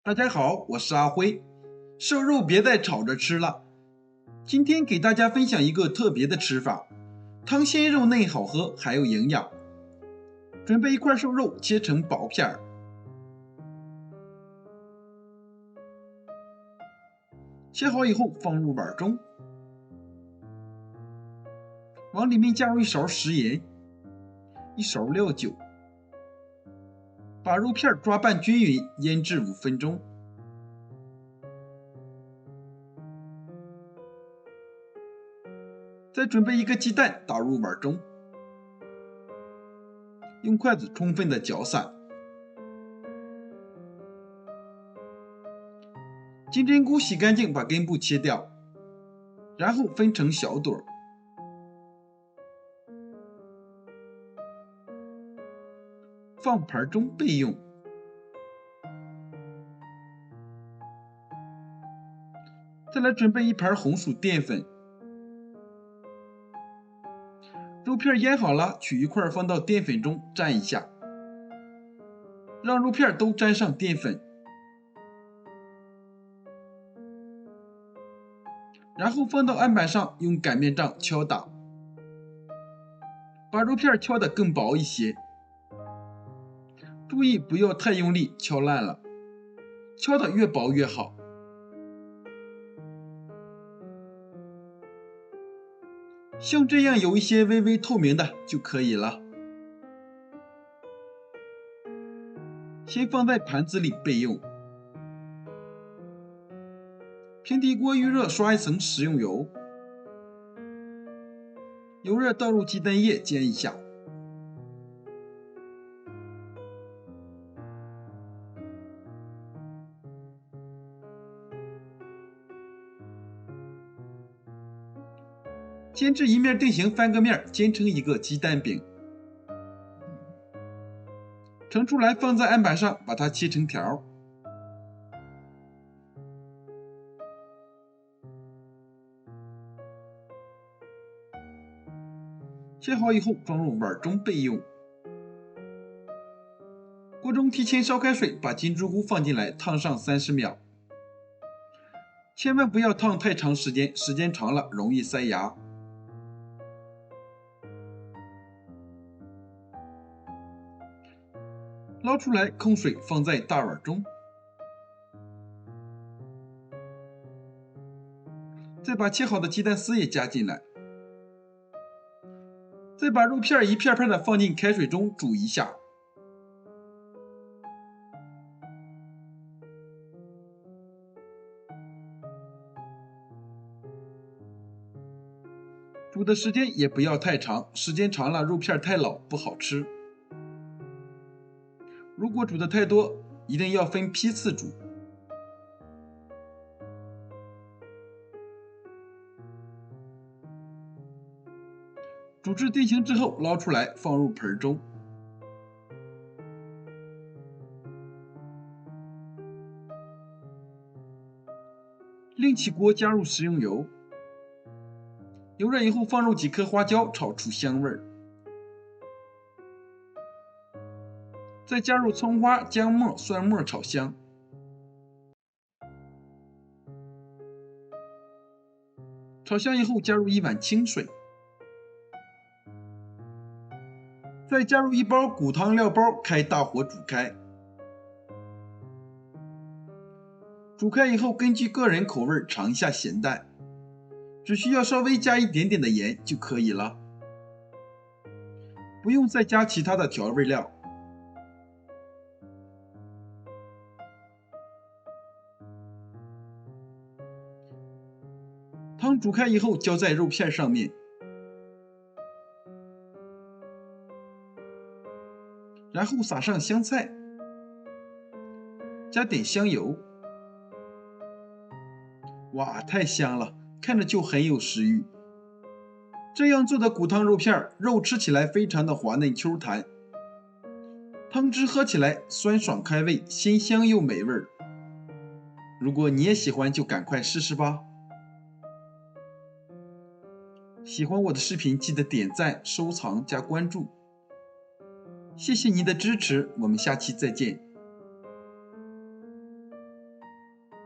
大家好，我是阿辉。瘦肉别再炒着吃了，今天给大家分享一个特别的吃法，汤鲜肉嫩好喝，还有营养。准备一块瘦肉，切成薄片儿，切好以后放入碗中，往里面加入一勺食盐，一勺料酒，把肉片抓拌均匀，腌制5分钟。再准备一个鸡蛋，打入碗中，用筷子充分的搅散。金针菇洗干净，把根部切掉，然后分成小朵，放盘中备用。再来准备一盘红薯淀粉，肉片腌好了，取一块放到淀粉中蘸一下，让肉片都沾上淀粉，然后放到案板上，用擀面杖敲打，把肉片敲得更薄一些，注意不要太用力，敲烂了，敲得越薄越好。像这样有一些微微透明的就可以了。先放在盘子里备用。平底锅预热，刷一层食用油，油热倒入鸡蛋液煎一下。煎至一面定型，翻个面，煎成一个鸡蛋饼。盛出来放在案板上，把它切成条。切好以后装入碗中备用。锅中提前烧开水，把金针菇放进来，烫上30秒。千万不要烫太长时间，时间长了容易塞牙。捞出来，控水放在大碗中，再把切好的鸡蛋丝也加进来，再把肉片一片片的放进开水中煮一下。煮的时间也不要太长，时间长了肉片太老不好吃。如果煮的太多，一定要分批次煮。煮至定型之后，捞出来放入盆中。另起锅加入食用油，油热以后放入几颗花椒，炒出香味儿。再加入葱花、姜末、蒜末炒香。炒香以后加入1碗清水，再加入1包骨汤料包，开大火煮开。煮开以后根据个人口味尝一下咸淡，只需要稍微加一点点的盐就可以了，不用再加其他的调味料。汤煮开以后浇在肉片上面，然后撒上香菜，加点香油。哇，太香了，看着就很有食欲。这样做的骨汤肉片，肉吃起来非常的滑嫩 Q 弹，汤汁喝起来酸爽开胃，鲜香又美味。如果你也喜欢，就赶快试试吧。喜欢我的视频，记得点赞、收藏、加关注，谢谢您的支持，我们下期再见。